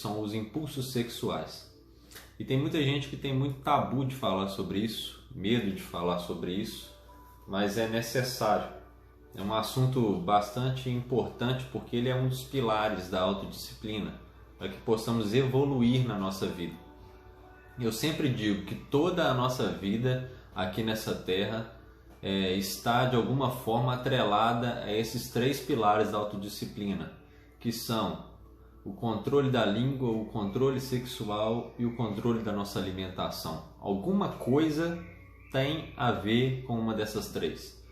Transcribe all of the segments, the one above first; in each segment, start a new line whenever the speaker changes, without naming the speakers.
são os impulsos sexuais. E tem muita gente que tem muito tabu de falar sobre isso, medo de falar sobre isso, mas é necessário. É um assunto bastante importante porque ele é um dos pilares da autodisciplina, para que possamos evoluir na nossa vida. Eu sempre digo que toda a nossa vida aqui nessa terra está de alguma forma atrelada a esses 3 pilares da autodisciplina, que são o controle da língua, o controle sexual e o controle da nossa alimentação. Alguma coisa tem a ver com uma dessas 3.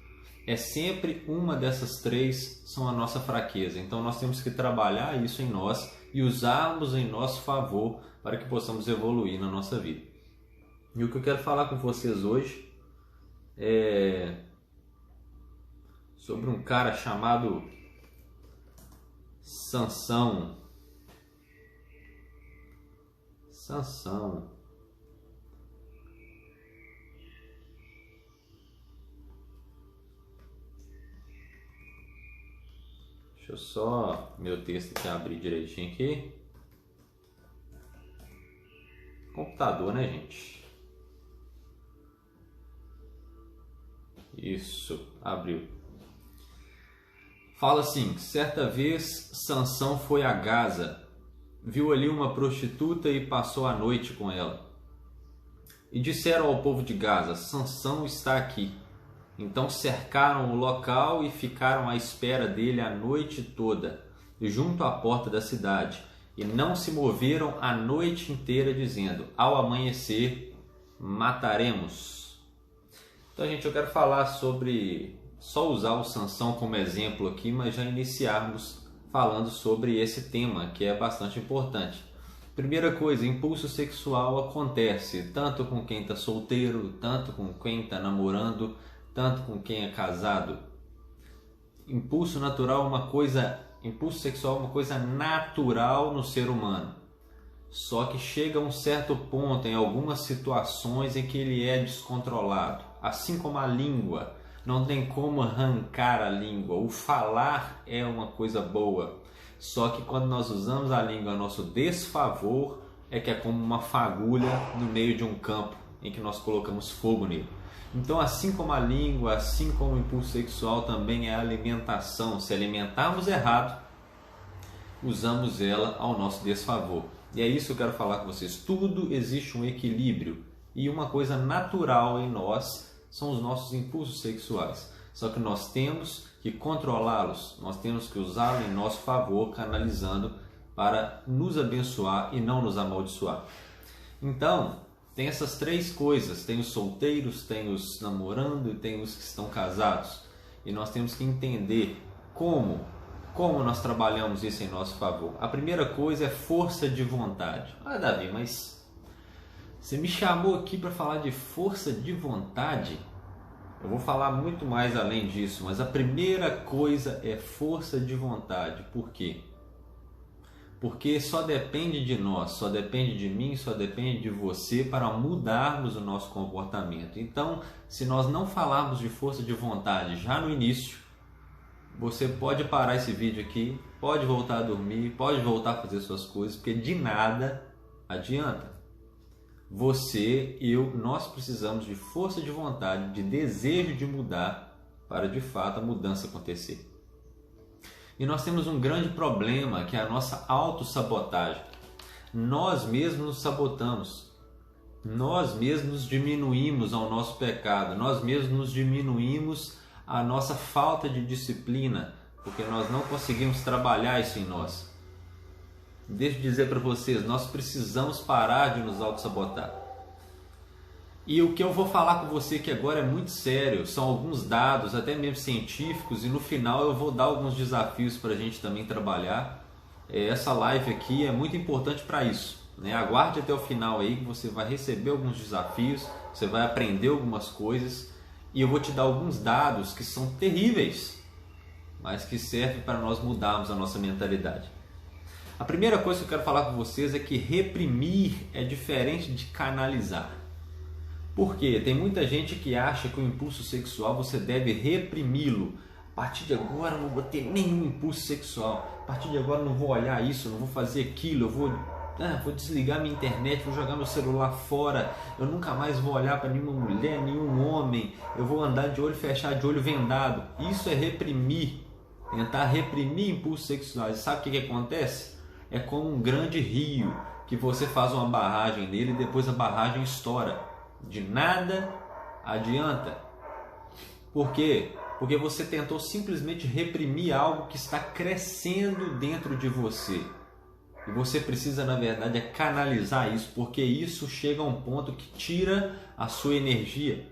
É sempre uma dessas 3 são a nossa fraqueza. Então nós temos que trabalhar isso em nós e usarmos em nosso favor para que possamos evoluir na nossa vida. E o que eu quero falar com vocês hoje é sobre um cara chamado Sansão. Deixa eu só meu texto aqui abrir direitinho aqui. Computador, né, gente? Isso, abriu. Fala assim: certa vez Sansão foi a Gaza, viu ali uma prostituta e passou a noite com ela. E disseram ao povo de Gaza: Sansão está aqui. Então cercaram o local e ficaram à espera dele a noite toda, junto à porta da cidade, e não se moveram a noite inteira, dizendo: ao amanhecer mataremos. Então, gente, eu quero falar sobre, só usar o Sansão como exemplo aqui, mas já iniciarmos falando sobre esse tema, que é bastante importante. Primeira coisa, impulso sexual acontece tanto com quem está solteiro, tanto com quem está namorando, tanto com quem é casado. Impulso sexual é uma coisa natural no ser humano. Só que chega a um certo ponto, em algumas situações, em que ele é descontrolado. Assim como a língua, não tem como arrancar a língua. O falar é uma coisa boa. Só que quando nós usamos a língua a nosso desfavor, é que é como uma fagulha no meio de um campo, em que nós colocamos fogo nele. Então, assim como a língua, assim como o impulso sexual, também é a alimentação. Se alimentarmos errado, usamos ela ao nosso desfavor. E é isso que eu quero falar com vocês. Tudo existe um equilíbrio. E uma coisa natural em nós são os nossos impulsos sexuais. Só que nós temos que controlá-los. Nós temos que usá-los em nosso favor, canalizando para nos abençoar e não nos amaldiçoar. Então, tem essas 3 coisas, tem os solteiros, tem os namorando e tem os que estão casados. E nós temos que entender como nós trabalhamos isso em nosso favor. A primeira coisa é força de vontade. Ah, Davi, mas você me chamou aqui para falar de força de vontade? Eu vou falar muito mais além disso, mas a primeira coisa é força de vontade. Por quê? Porque só depende de nós, só depende de mim, só depende de você para mudarmos o nosso comportamento. Então, se nós não falarmos de força de vontade já no início, você pode parar esse vídeo aqui, pode voltar a dormir, pode voltar a fazer suas coisas, porque de nada adianta. Você, nós precisamos de força de vontade, de desejo de mudar para de fato a mudança acontecer. E nós temos um grande problema, que é a nossa autossabotagem. Nós mesmos nos sabotamos. Nós mesmos diminuímos ao nosso pecado. Nós mesmos nos diminuímos a nossa falta de disciplina, porque nós não conseguimos trabalhar isso em nós. Deixa eu dizer para vocês, nós precisamos parar de nos autossabotar. E o que eu vou falar com você aqui agora é muito sério, são alguns dados, até mesmo científicos, e no final eu vou dar alguns desafios para a gente também trabalhar. Essa live aqui é muito importante para isso, né? Aguarde até o final aí que você vai receber alguns desafios, você vai aprender algumas coisas, e eu vou te dar alguns dados que são terríveis, mas que servem para nós mudarmos a nossa mentalidade. A primeira coisa que eu quero falar com vocês é que reprimir é diferente de canalizar. Por quê? Tem muita gente que acha que o impulso sexual você deve reprimi-lo. A partir de agora eu não vou ter nenhum impulso sexual. A partir de agora eu não vou olhar isso, eu não vou fazer aquilo, eu vou vou desligar minha internet, vou jogar meu celular fora, eu nunca mais vou olhar para nenhuma mulher, nenhum homem, eu vou andar de olho fechado, de olho vendado. Isso é reprimir, tentar reprimir impulsos sexuais. Sabe o que acontece? É como um grande rio que você faz uma barragem nele e depois a barragem estoura. De nada adianta. Por quê? Porque você tentou simplesmente reprimir algo que está crescendo dentro de você. E você precisa, na verdade, canalizar isso, porque isso chega a um ponto que tira a sua energia.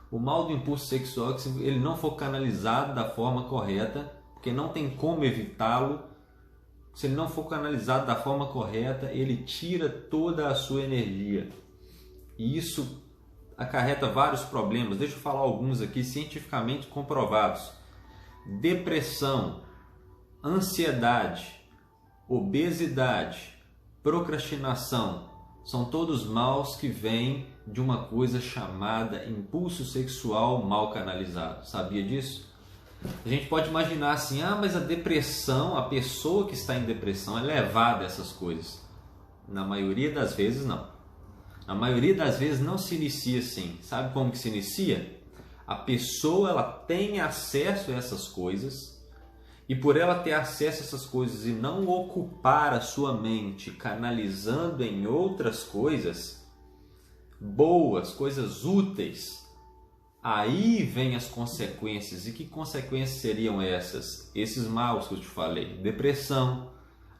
O mal do impulso sexual é que, se ele não for canalizado da forma correta, porque não tem como evitá-lo, se ele não for canalizado da forma correta, ele tira toda a sua energia. E isso acarreta vários problemas. Deixa eu falar alguns aqui cientificamente comprovados. Depressão, ansiedade, obesidade, procrastinação, são todos maus que vêm de uma coisa chamada impulso sexual mal canalizado. Sabia disso? A gente pode imaginar assim, mas a depressão, a pessoa que está em depressão é levada a essas coisas. Na maioria das vezes não. Na maioria das vezes não se inicia assim. Sabe como que se inicia? A pessoa ela tem acesso a essas coisas e por ela ter acesso a essas coisas e não ocupar a sua mente canalizando em outras coisas boas, coisas úteis, aí vem as consequências. E que consequências seriam essas? Esses maus que eu te falei: depressão,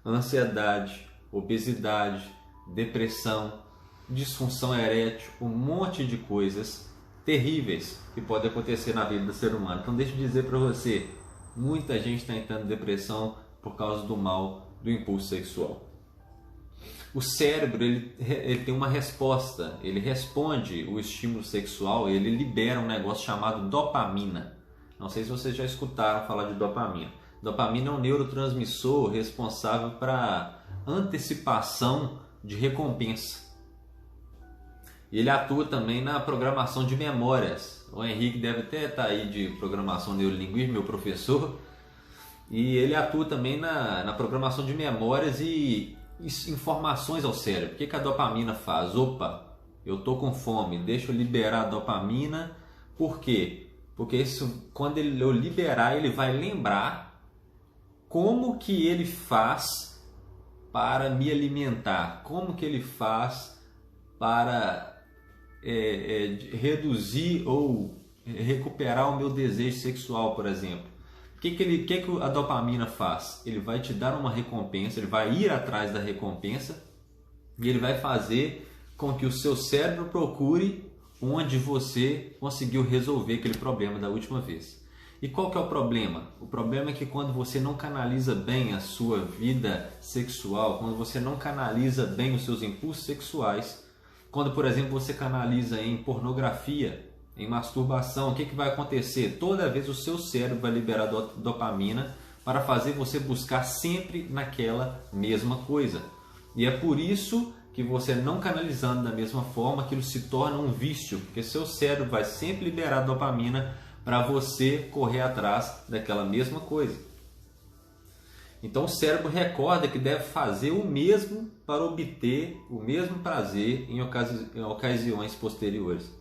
ansiedade, obesidade, depressão, disfunção erétil, um monte de coisas terríveis que podem acontecer na vida do ser humano. Então deixa eu dizer para você, muita gente está entrando em depressão por causa do mal do impulso sexual. O cérebro ele tem uma resposta, ele responde o estímulo sexual, ele libera um negócio chamado dopamina. Não sei se vocês já escutaram falar de dopamina. Dopamina é um neurotransmissor responsável para antecipação de recompensa. E ele atua também na programação de memórias. O Henrique deve até estar aí de programação neurolinguística, meu professor. E ele atua também na programação de memórias e informações ao cérebro. O que a dopamina faz? Opa, eu estou com fome, deixa eu liberar a dopamina. Por quê? Porque isso, quando eu liberar, ele vai lembrar como que ele faz para me alimentar, como que ele faz para reduzir ou recuperar o meu desejo sexual, por exemplo. O que a dopamina faz? Ele vai te dar uma recompensa, ele vai ir atrás da recompensa e ele vai fazer com que o seu cérebro procure onde você conseguiu resolver aquele problema da última vez. E qual que é o problema? O problema é que quando você não canaliza bem a sua vida sexual, quando você não canaliza bem os seus impulsos sexuais, quando, por exemplo, você canaliza em pornografia, em masturbação, o que vai acontecer? Toda vez o seu cérebro vai liberar dopamina para fazer você buscar sempre naquela mesma coisa. E é por isso que você não canalizando da mesma forma, aquilo se torna um vício, porque seu cérebro vai sempre liberar dopamina para você correr atrás daquela mesma coisa. Então o cérebro recorda que deve fazer o mesmo para obter o mesmo prazer em ocasiões posteriores.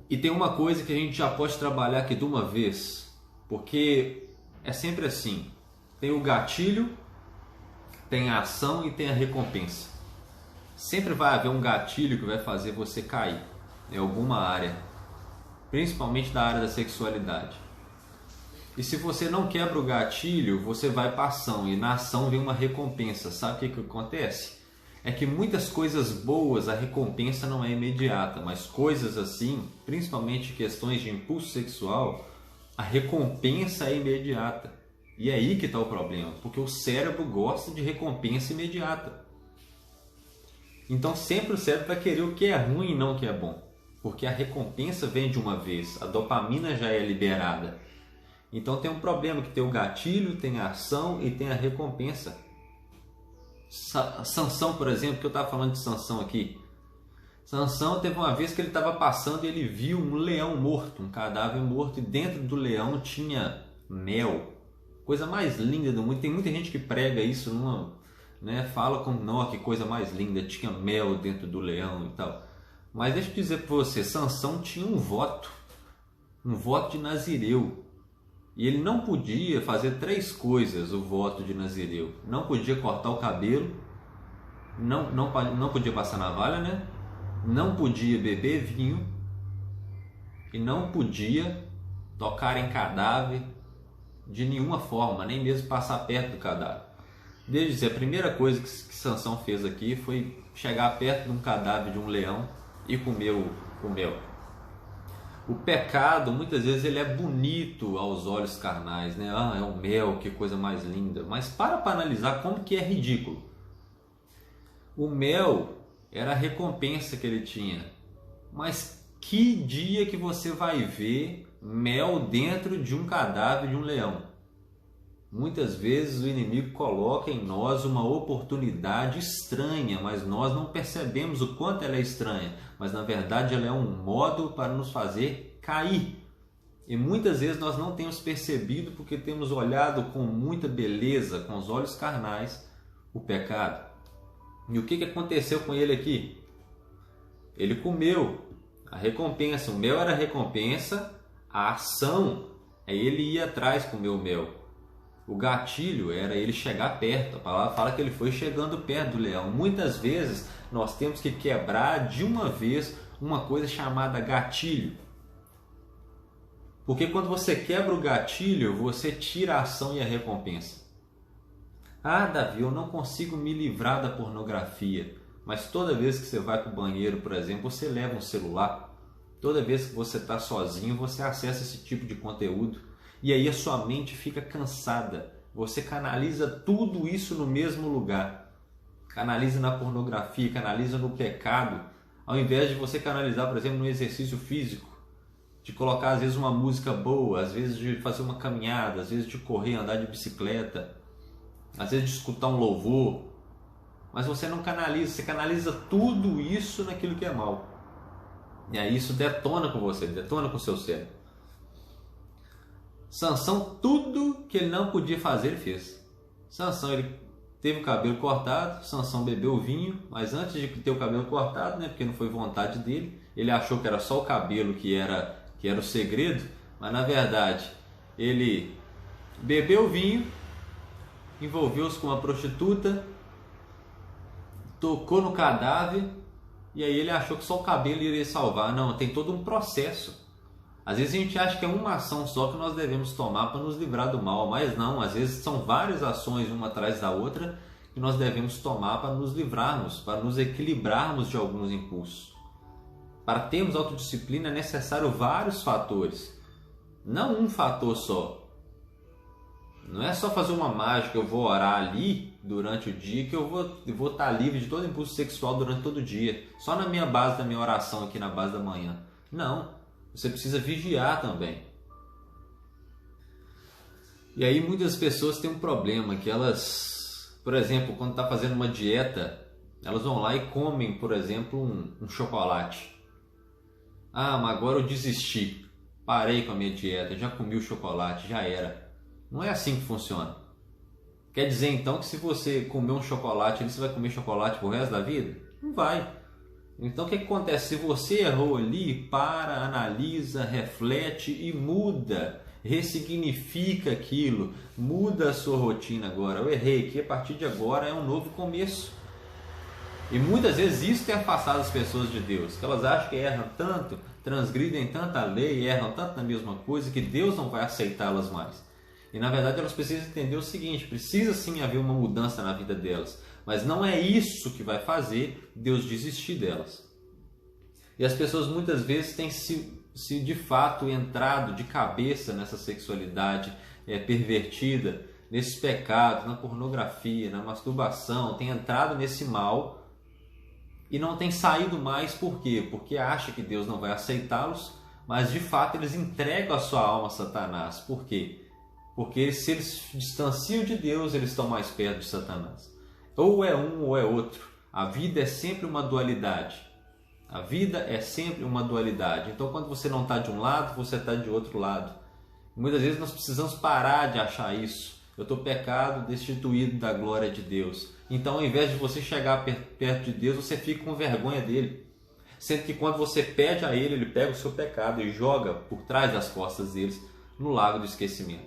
E tem uma coisa que a gente já pode trabalhar aqui de uma vez, porque é sempre assim, tem o gatilho, tem a ação e tem a recompensa. Sempre vai haver um gatilho que vai fazer você cair em alguma área, principalmente da área da sexualidade. E se você não quebra o gatilho, você vai para a ação, e na ação vem uma recompensa. Sabe o que acontece? É que muitas coisas boas, a recompensa não é imediata, mas coisas assim, principalmente questões de impulso sexual, a recompensa é imediata. E é aí que está o problema, porque o cérebro gosta de recompensa imediata. Então sempre o cérebro vai querer o que é ruim e não o que é bom, porque a recompensa vem de uma vez, a dopamina já é liberada. Então tem um problema que tem o gatilho, tem a ação e tem a recompensa. Sansão, por exemplo, que eu estava falando de Sansão aqui. Sansão teve uma vez que ele estava passando e ele viu um leão morto, um cadáver morto, e dentro do leão tinha mel. Coisa mais linda do mundo. Tem muita gente que prega isso né? Fala como, não, que coisa mais linda, tinha mel dentro do leão e tal. Mas deixa eu dizer para você, Sansão tinha um voto de nazireu. E ele não podia fazer 3 coisas, o voto de nazireu. Não podia cortar o cabelo, não podia passar navalha, né? Não podia beber vinho e não podia tocar em cadáver de nenhuma forma, nem mesmo passar perto do cadáver. Desde dizer, a primeira coisa que Sansão fez aqui foi chegar perto de um cadáver de um leão e comer o mel. O pecado, muitas vezes, ele é bonito aos olhos carnais, né? Ah, é o mel, que coisa mais linda. Mas para analisar como que é ridículo. O mel era a recompensa que ele tinha. Mas que dia que você vai ver mel dentro de um cadáver de um leão? Muitas vezes o inimigo coloca em nós uma oportunidade estranha, mas nós não percebemos o quanto ela é estranha. Mas na verdade ela é um modo para nos fazer cair. E muitas vezes nós não temos percebido porque temos olhado com muita beleza, com os olhos carnais, o pecado. E o que aconteceu com ele aqui? Ele comeu a recompensa, o mel era a recompensa, a ação é ele ir atrás comer o mel. O gatilho era ele chegar perto. A palavra fala que ele foi chegando perto do leão. Muitas vezes nós temos que quebrar de uma vez uma coisa chamada gatilho. Porque quando você quebra o gatilho, você tira a ação e a recompensa. Ah, Davi, eu não consigo me livrar da pornografia. Mas toda vez que você vai para o banheiro, por exemplo, você leva um celular. Toda vez que você está sozinho, você acessa esse tipo de conteúdo. E aí a sua mente fica cansada. Você canaliza tudo isso no mesmo lugar. Canaliza na pornografia, canaliza no pecado. Ao invés de você canalizar, por exemplo, no exercício físico. De colocar às vezes uma música boa, às vezes de fazer uma caminhada, às vezes de correr, andar de bicicleta. Às vezes de escutar um louvor. Mas você não canaliza, você canaliza tudo isso naquilo que é mal. E aí isso detona com você, detona com o seu cérebro. Sansão, tudo que ele não podia fazer, ele fez. Sansão, ele teve o cabelo cortado, Sansão bebeu vinho, mas antes de ter o cabelo cortado, né, porque não foi vontade dele, ele achou que era só o cabelo que era o segredo, mas na verdade ele bebeu vinho, envolveu-se com uma prostituta, tocou no cadáver e aí ele achou que só o cabelo iria salvar. Não, tem todo um processo. Às vezes a gente acha que é uma ação só que nós devemos tomar para nos livrar do mal, mas não, às vezes são várias ações uma atrás da outra que nós devemos tomar para nos livrarmos, para nos equilibrarmos de alguns impulsos. Para termos autodisciplina é necessário vários fatores, não um fator só. Não é só fazer uma mágica, eu vou orar ali durante o dia que eu vou estar livre de todo impulso sexual durante todo o dia, só na minha base da minha oração aqui na base da manhã. Não. Você precisa vigiar também. E aí muitas pessoas têm um problema que elas, por exemplo, quando está fazendo uma dieta, elas vão lá e comem, por exemplo, um chocolate. Ah, mas agora eu desisti. Parei com a minha dieta, já comi o chocolate, já era. Não é assim que funciona. Quer dizer então que se você comer um chocolate, você vai comer chocolate pro resto da vida? Não vai. Então o que acontece? Se você errou ali, para, analisa, reflete e muda, ressignifica aquilo, muda a sua rotina agora. Eu errei aqui, a partir de agora é um novo começo. E muitas vezes isso tem afastado as pessoas de Deus, que elas acham que erram tanto, transgridem tanta lei, erram tanto na mesma coisa, que Deus não vai aceitá-las mais. E na verdade elas precisam entender o seguinte, precisa sim haver uma mudança na vida delas. Mas não é isso que vai fazer Deus desistir delas. E as pessoas muitas vezes têm se de fato entrado de cabeça nessa sexualidade pervertida, nesses pecados, na pornografia, na masturbação, tem entrado nesse mal e não tem saído mais. Por quê? Porque acha que Deus não vai aceitá-los, mas de fato eles entregam a sua alma a Satanás. Por quê? Porque se eles se distanciam de Deus, eles estão mais perto de Satanás. Ou é um ou é outro. A vida é sempre uma dualidade. A vida é sempre uma dualidade. Então quando você não está de um lado, você está de outro lado. Muitas vezes nós precisamos parar de achar isso. Eu estou pecado, destituído da glória de Deus. Então, ao invés de você chegar perto de Deus, você fica com vergonha dele. Sendo que quando você pede a ele, ele pega o seu pecado e joga por trás das costas deles no lago do esquecimento.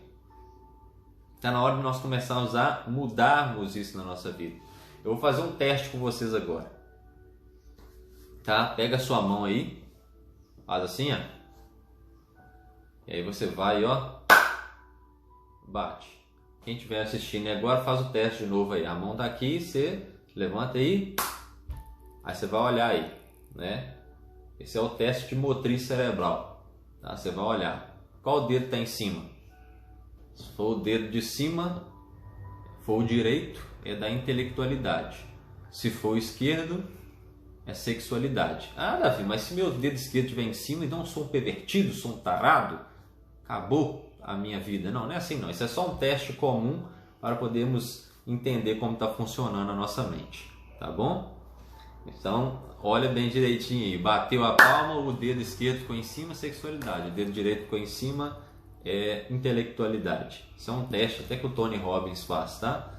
Está na hora de nós começarmos a mudarmos isso na nossa vida. Eu vou fazer um teste com vocês agora. Tá? Pega a sua mão aí, faz assim, ó. E aí você vai, ó, bate. Quem estiver assistindo agora, faz o teste de novo aí. A mão tá aqui, você levanta aí. Aí você vai olhar aí, né? Esse é o teste de motriz cerebral. Tá? Você vai olhar. Qual dedo está em cima? Se for o dedo de cima, for o direito, é da intelectualidade. Se for o esquerdo, é sexualidade. Ah, Davi, mas se meu dedo esquerdo estiver em cima, então eu sou um pervertido, sou um tarado? Acabou a minha vida. Não, não é assim não. Isso é só um teste comum para podermos entender como está funcionando a nossa mente. Tá bom? Então, olha bem direitinho aí. Bateu a palma, o dedo esquerdo ficou em cima, sexualidade. O dedo direito ficou em cima, é intelectualidade. Isso é um teste até que o Tony Robbins faz, tá?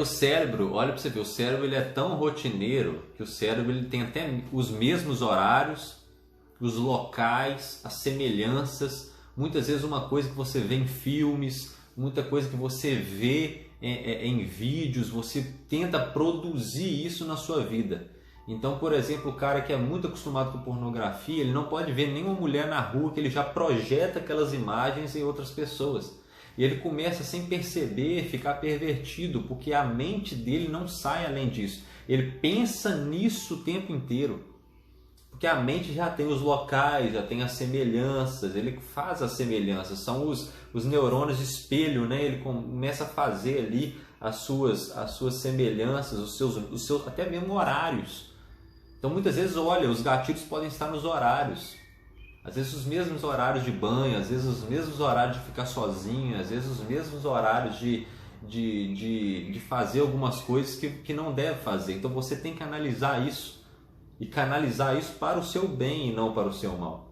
O cérebro, olha para você ver, o cérebro ele é tão rotineiro que o cérebro ele tem até os mesmos horários, os locais, as semelhanças, muitas vezes uma coisa que você vê em filmes, muita coisa que você vê em vídeos, você tenta produzir isso na sua vida. Então, por exemplo, o cara que é muito acostumado com pornografia, ele não pode ver nenhuma mulher na rua que ele já projeta aquelas imagens em outras pessoas. E ele começa sem perceber, ficar pervertido, porque a mente dele não sai além disso. Ele pensa nisso o tempo inteiro. Porque a mente já tem os locais, já tem as semelhanças, ele faz as semelhanças, são os neurônios de espelho, né? Ele começa a fazer ali as suas semelhanças, os seus até mesmo horários. Então muitas vezes, olha, os gatilhos podem estar nos horários. Às vezes os mesmos horários de banho, às vezes os mesmos horários de ficar sozinho, às vezes os mesmos horários de fazer algumas coisas que não deve fazer. Então você tem que analisar isso e canalizar isso para o seu bem e não para o seu mal.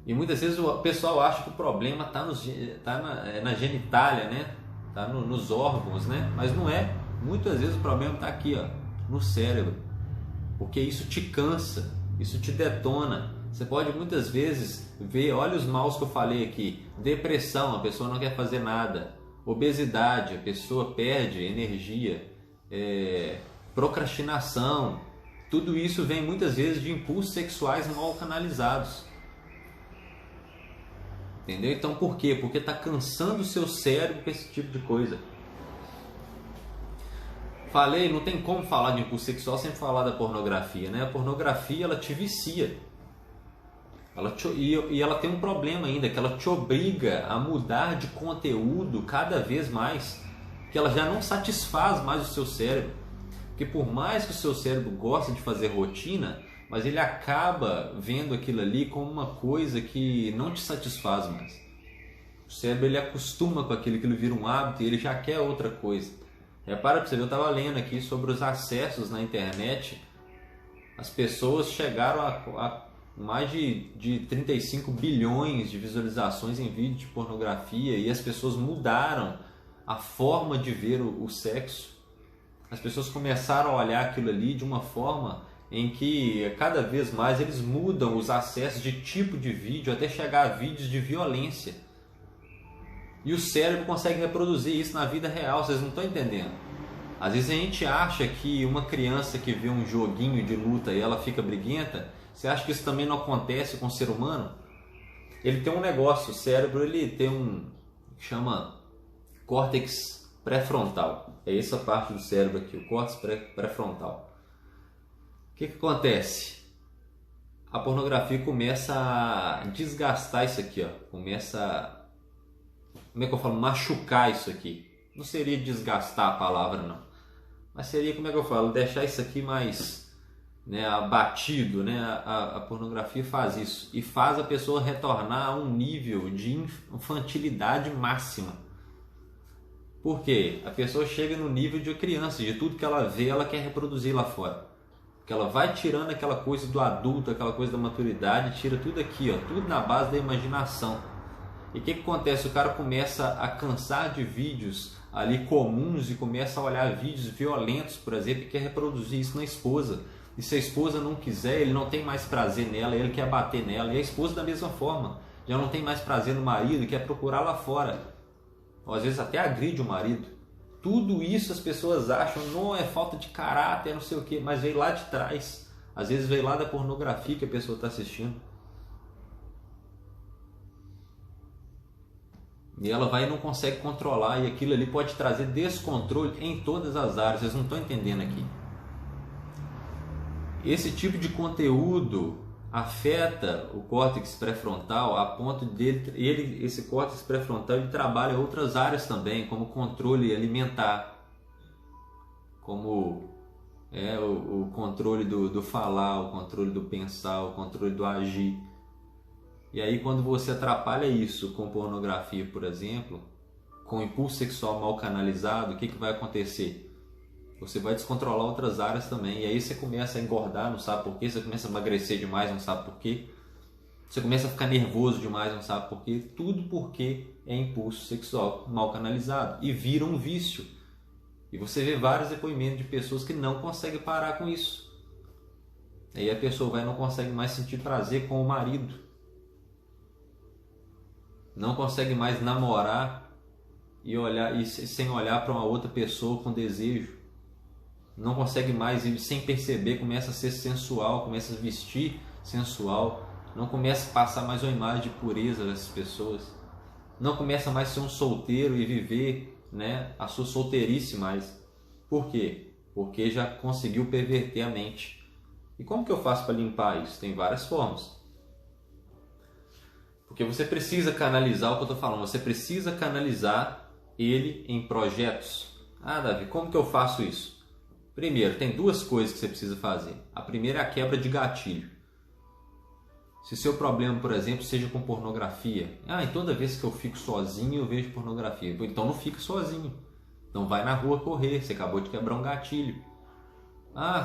E muitas vezes o pessoal acha que o problema está na genitália, né? Está nos órgãos, né? Mas não é. Muitas vezes o problema está aqui, ó, no cérebro. Porque isso te cansa, isso te detona. Você pode muitas vezes ver, olha os maus que eu falei aqui. Depressão, a pessoa não quer fazer nada. Obesidade, a pessoa perde energia. Procrastinação. Tudo isso vem muitas vezes de impulsos sexuais mal canalizados. Entendeu? Então por quê? Porque está cansando o seu cérebro com esse tipo de coisa. Falei, não tem como falar de impulso sexual sem falar da pornografia, né? A pornografia, ela te vicia. E ela tem um problema ainda, que ela te obriga a mudar de conteúdo cada vez mais, que ela já não satisfaz mais o seu cérebro. Porque por mais que o seu cérebro goste de fazer rotina, mas ele acaba vendo aquilo ali como uma coisa que não te satisfaz mais. O cérebro ele acostuma com aquilo vira um hábito e ele já quer outra coisa. Repara para você ver, eu estava lendo aqui sobre os acessos na internet. As pessoas chegaram a mais de 35 bilhões de visualizações em vídeo de pornografia e as pessoas mudaram a forma de ver o sexo. As pessoas começaram a olhar aquilo ali de uma forma em que cada vez mais eles mudam os acessos de tipo de vídeo até chegar a vídeos de violência. E o cérebro consegue reproduzir isso na vida real, vocês não estão entendendo. Às vezes a gente acha que uma criança que vê um joguinho de luta e ela fica briguenta, você acha que isso também não acontece com o ser humano? Ele tem um negócio, o cérebro ele tem que chama córtex pré-frontal. É essa parte do cérebro aqui, o córtex pré-frontal. O que acontece? A pornografia começa a desgastar isso aqui, ó. Começa como é que eu falo? Machucar isso aqui. Não seria desgastar a palavra, não. Mas seria, como é que eu falo? Deixar isso aqui mais, né, abatido, né? A pornografia faz isso. E faz a pessoa retornar a um nível de infantilidade máxima. Por quê? A pessoa chega no nível de criança. De tudo que ela vê, ela quer reproduzir lá fora. Porque ela vai tirando aquela coisa do adulto, aquela coisa da maturidade, tira tudo aqui, ó, tudo na base da imaginação. E o que acontece? O cara começa a cansar de vídeos ali comuns e começa a olhar vídeos violentos, por exemplo, e quer reproduzir isso na esposa. E se a esposa não quiser, ele não tem mais prazer nela, ele quer bater nela. E a esposa da mesma forma, já não tem mais prazer no marido e quer procurar lá fora. Ou às vezes até agride o marido. Tudo isso as pessoas acham, não é falta de caráter, não sei o que, mas veio lá de trás. Às vezes veio lá da pornografia que a pessoa está assistindo. E ela vai e não consegue controlar, e aquilo ali pode trazer descontrole em todas as áreas. Vocês não estão entendendo aqui. Esse tipo de conteúdo afeta o córtex pré-frontal a ponto dele, esse córtex pré-frontal ele trabalha em outras áreas também, como controle alimentar, como o controle do falar, o controle do pensar, o controle do agir. E aí quando você atrapalha isso com pornografia, por exemplo, com impulso sexual mal canalizado, o que vai acontecer? Você vai descontrolar outras áreas também. E aí você começa a engordar, não sabe por quê. Você começa a emagrecer demais, não sabe por quê. Você começa a ficar nervoso demais, não sabe por quê. Tudo porque é impulso sexual mal canalizado. E vira um vício. E você vê vários depoimentos de pessoas que não conseguem parar com isso. Aí a pessoa vai e não consegue mais sentir prazer com o marido. Não consegue mais namorar e sem olhar para uma outra pessoa com desejo. Não consegue mais, e sem perceber, começa a ser sensual, começa a vestir sensual, não começa a passar mais uma imagem de pureza dessas pessoas, não começa mais a ser um solteiro e viver, né, a sua solteirice mais. Por quê? Porque já conseguiu perverter a mente. E como que eu faço para limpar isso? Tem várias formas. Porque você precisa canalizar o que eu estou falando, você precisa canalizar ele em projetos. Ah, Davi, como que eu faço isso? Primeiro, tem duas coisas que você precisa fazer. A primeira é a quebra de gatilho. Se seu problema, por exemplo, seja com pornografia. E toda vez que eu fico sozinho eu vejo pornografia. Então não fica sozinho. Então vai na rua correr, você acabou de quebrar um gatilho.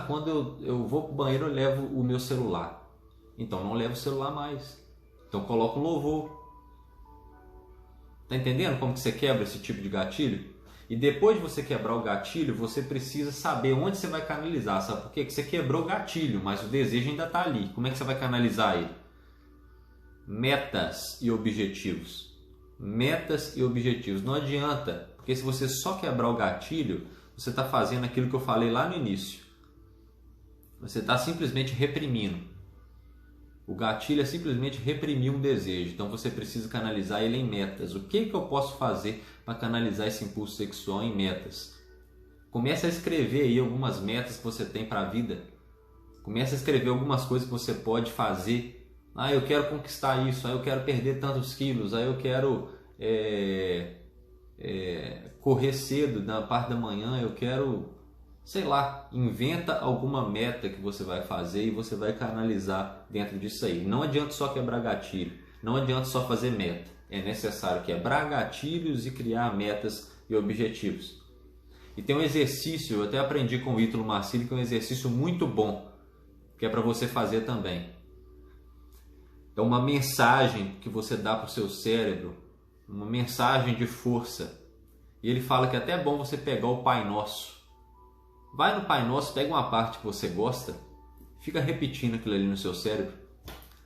Quando eu vou para o banheiro eu levo o meu celular. Então não levo o celular mais. Então coloca um louvor. Tá entendendo como que você quebra esse tipo de gatilho? E depois de você quebrar o gatilho, você precisa saber onde você vai canalizar. Sabe por quê? Porque você quebrou o gatilho, mas o desejo ainda está ali. Como é que você vai canalizar ele? Metas e objetivos. Metas e objetivos. Não adianta, porque se você só quebrar o gatilho, você está fazendo aquilo que eu falei lá no início. Você está simplesmente reprimindo. O gatilho é simplesmente reprimir um desejo. Então você precisa canalizar ele em metas. O que eu posso fazer para canalizar esse impulso sexual em metas? Comece a escrever aí algumas metas que você tem para a vida. Comece a escrever algumas coisas que você pode fazer. Eu quero conquistar isso. Eu quero perder tantos quilos. Eu quero correr cedo na parte da manhã. Eu quero... sei lá, inventa alguma meta que você vai fazer e você vai canalizar dentro disso aí. Não adianta só quebrar gatilho, não adianta só fazer meta. É necessário quebrar gatilhos e criar metas e objetivos. E tem um exercício, eu até aprendi com o Ítalo Marcílio, que é um exercício muito bom, que é para você fazer também. É uma mensagem que você dá para o seu cérebro, uma mensagem de força. E ele fala que até é bom você pegar o Pai Nosso. Vai no Pai Nosso, pega uma parte que você gosta, fica repetindo aquilo ali no seu cérebro.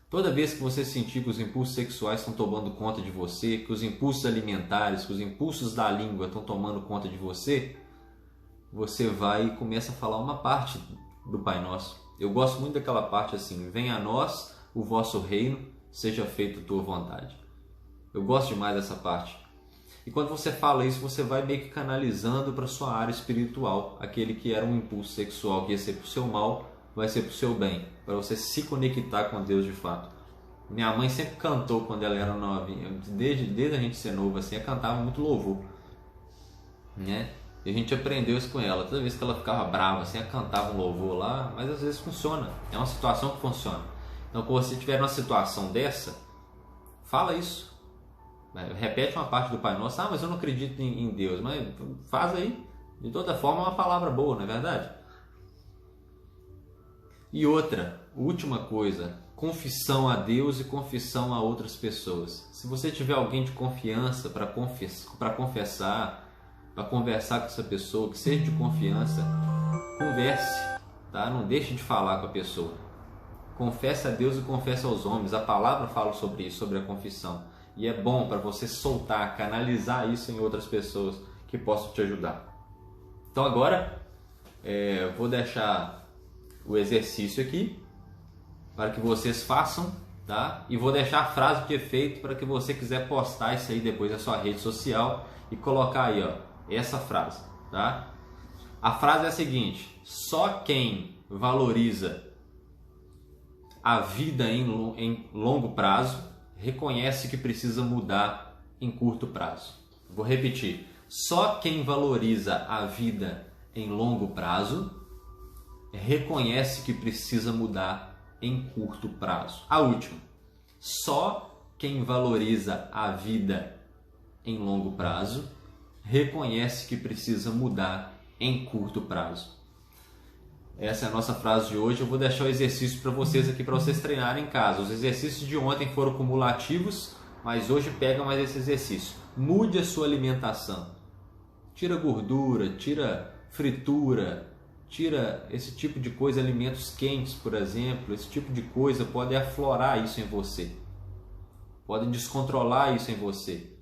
Toda vez que você sentir que os impulsos sexuais estão tomando conta de você, que os impulsos alimentares, que os impulsos da língua estão tomando conta de você, você vai e começa a falar uma parte do Pai Nosso. Eu gosto muito daquela parte assim: venha a nós o vosso reino, seja feita a tua vontade. Eu gosto demais dessa parte. E quando você fala isso, você vai meio que canalizando para sua área espiritual. Aquele que era um impulso sexual que ia ser para o seu mal, vai ser para o seu bem. Para você se conectar com Deus de fato. Minha mãe sempre cantou quando ela era novinha. Desde a gente ser novo assim, ela cantava muito louvor. Né? E a gente aprendeu isso com ela. Toda vez que ela ficava brava assim, ela cantava um louvor lá. Mas às vezes funciona. É uma situação que funciona. Então quando você estiver numa situação dessa, fala isso. Repete uma parte do Pai Nosso. Mas eu não acredito em Deus. Mas faz aí. De toda forma é uma palavra boa, não é verdade? E outra, última coisa, confissão a Deus e confissão a outras pessoas. Se você tiver alguém de confiança para confessar, para conversar com essa pessoa, que seja de confiança, converse, tá? Não deixe de falar com a pessoa. Confesse a Deus e confesse aos homens. A palavra fala sobre isso, sobre a confissão. E é bom para você soltar, canalizar isso em outras pessoas que possam te ajudar. Então agora eu vou deixar o exercício aqui para que vocês façam, tá? E vou deixar a frase de efeito para que você quiser postar isso aí depois na sua rede social e colocar aí, ó, essa frase, tá? A frase é a seguinte: só quem valoriza a vida em longo prazo reconhece que precisa mudar em curto prazo. Vou repetir: só quem valoriza a vida em longo prazo reconhece que precisa mudar em curto prazo. A última: só quem valoriza a vida em longo prazo reconhece que precisa mudar em curto prazo. Essa é a nossa frase de hoje. Eu vou deixar o exercício para vocês aqui, para vocês treinarem em casa. Os exercícios de ontem foram cumulativos, mas hoje pega mais esse exercício. Mude a sua alimentação. Tira gordura, tira fritura, tira esse tipo de coisa, alimentos quentes, por exemplo. Esse tipo de coisa pode aflorar isso em você. Pode descontrolar isso em você.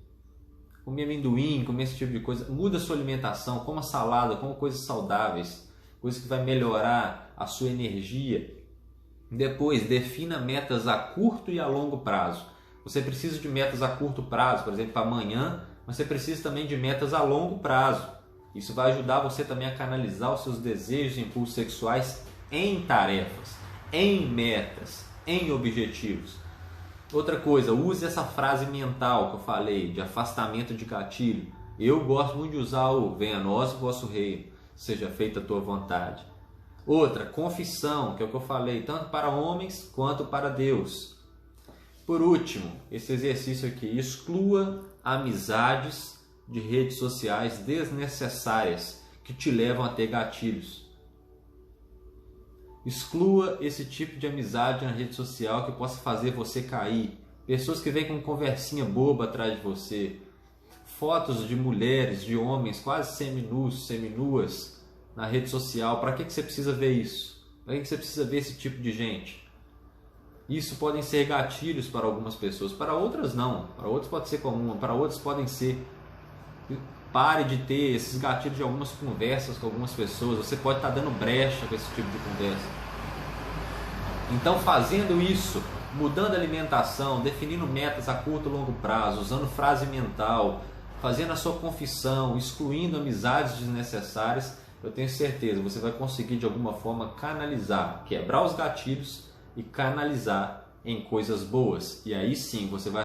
Comer amendoim, comer esse tipo de coisa. Muda a sua alimentação, coma salada, coma coisas saudáveis. Coisa que vai melhorar a sua energia. Depois, defina metas a curto e a longo prazo. Você precisa de metas a curto prazo, por exemplo, para amanhã, mas você precisa também de metas a longo prazo. Isso vai ajudar você também a canalizar os seus desejos e impulsos sexuais em tarefas, em metas, em objetivos. Outra coisa, use essa frase mental que eu falei, de afastamento de gatilho. Eu gosto muito de usar o venha a nós o vosso reino. Seja feita a tua vontade. Outra, confissão, que é o que eu falei, tanto para homens quanto para Deus. Por último, esse exercício aqui: exclua amizades de redes sociais desnecessárias que te levam a ter gatilhos. Exclua esse tipo de amizade na rede social que possa fazer você cair. Pessoas que vêm com conversinha boba atrás de você. Fotos de mulheres, de homens quase seminus, seminuas na rede social. Para que você precisa ver isso? Para que você precisa ver esse tipo de gente? Isso podem ser gatilhos para algumas pessoas, para outras não. Para outros pode ser comum, para outros podem ser. Pare de ter esses gatilhos de algumas conversas com algumas pessoas. Você pode estar dando brecha com esse tipo de conversa. Então, fazendo isso, mudando a alimentação, definindo metas a curto e longo prazo, usando frase mental, fazendo a sua confissão, excluindo amizades desnecessárias, eu tenho certeza, você vai conseguir de alguma forma canalizar, quebrar os gatilhos e canalizar em coisas boas. E aí sim você vai